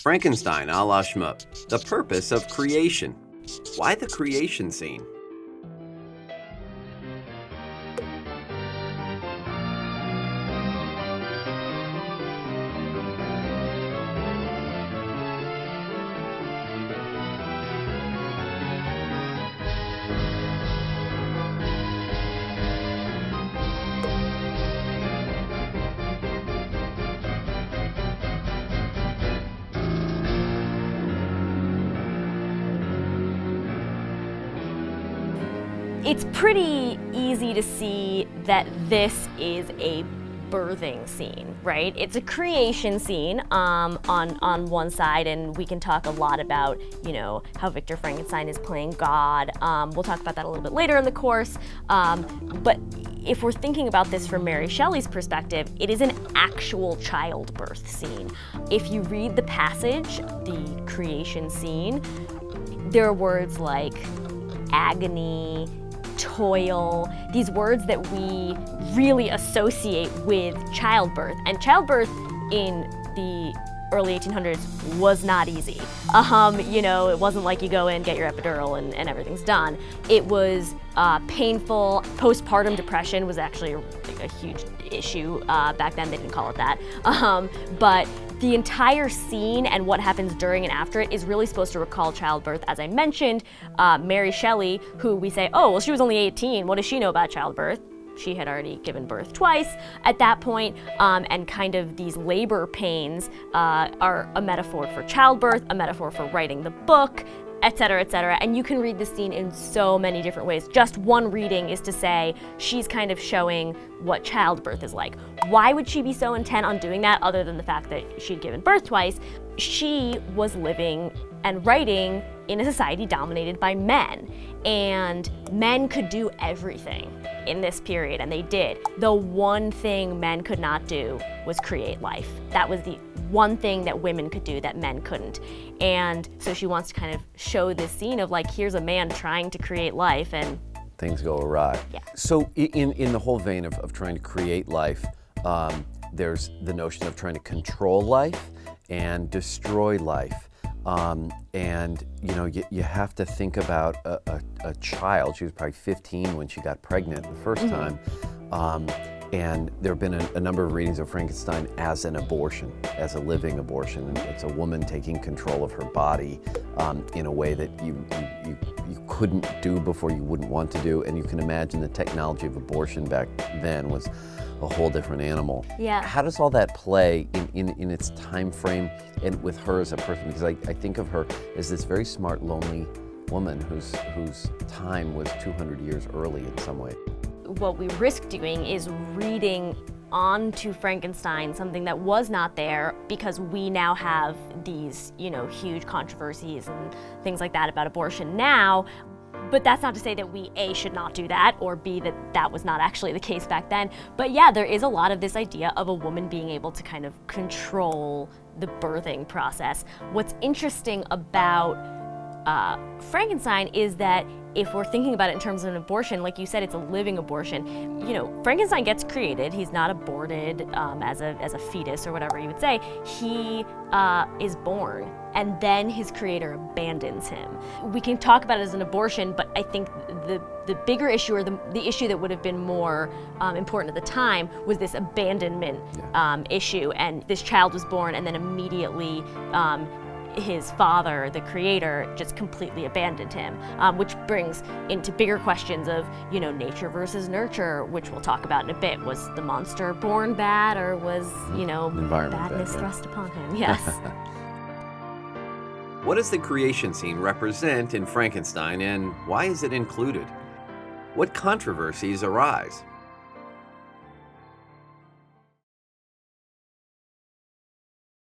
Frankenstein a la Shmoop. The purpose of creation. Why the creation scene? It's pretty easy to see that this is a birthing scene, right? It's a creation scene on one side, and we can talk a lot about, how Victor Frankenstein is playing God. We'll talk about that a little bit later in the course. But if we're thinking about this from Mary Shelley's perspective, it is an actual childbirth scene. If you read the passage, the creation scene, there are words like agony, toil, these words that we really associate with childbirth. And childbirth in the early 1800s was not easy. It wasn't like you go in, get your epidural, and everything's done. It was painful. Postpartum depression was actually a huge issue back then. They didn't call it that. But the entire scene and what happens during and after it is really supposed to recall childbirth. As I mentioned, Mary Shelley, who we say, oh, well, she was only 18. What does she know about childbirth? She had already given birth twice at that point, and kind of these labor pains are a metaphor for childbirth, a metaphor for writing the book, et cetera, et cetera. And you can read the scene in so many different ways. Just one reading is to say she's kind of showing what childbirth is like. Why would she be so intent on doing that other than the fact that she'd given birth twice? She was living and writing in a society dominated by men. And men could do everything in this period, and they did. The one thing men could not do was create life. That was the one thing that women could do that men couldn't. And so she wants to kind of show this scene of like, here's a man trying to create life, and things go awry. Yeah. So in the whole vein of trying to create life, there's the notion of trying to control life and destroy life. And you have to think about a child. She was probably 15 when she got pregnant the first time. And there have been a number of readings of Frankenstein as an abortion, as a living abortion. And it's a woman taking control of her body in a way that you couldn't do before, you wouldn't want to do. And you can imagine the technology of abortion back then was a whole different animal. Yeah. How does all that play in its time frame and with her as a person? Because I think of her as this very smart, lonely woman whose time was 200 years early in some way. What we risk doing is reading onto Frankenstein something that was not there, because we now have these, huge controversies and things like that about abortion now. But that's not to say that we, A, should not do that, or B, that was not actually the case back then. But yeah, there is a lot of this idea of a woman being able to kind of control the birthing process. What's interesting about Frankenstein is that if we're thinking about it in terms of an abortion, like you said, it's a living abortion. Frankenstein gets created. He's not aborted as a fetus or whatever you would say. He is born, and then his creator abandons him. We can talk about it as an abortion, but I think the bigger issue, or the issue that would have been more important at the time, was this abandonment issue. And this child was born, and then immediately his father, the creator, just completely abandoned him, which brings into bigger questions of, nature versus nurture, which we'll talk about in a bit. Was the monster born bad, or was, badness thrust upon him? Yes. What does the creation scene represent in Frankenstein, and why is it included? What controversies arise?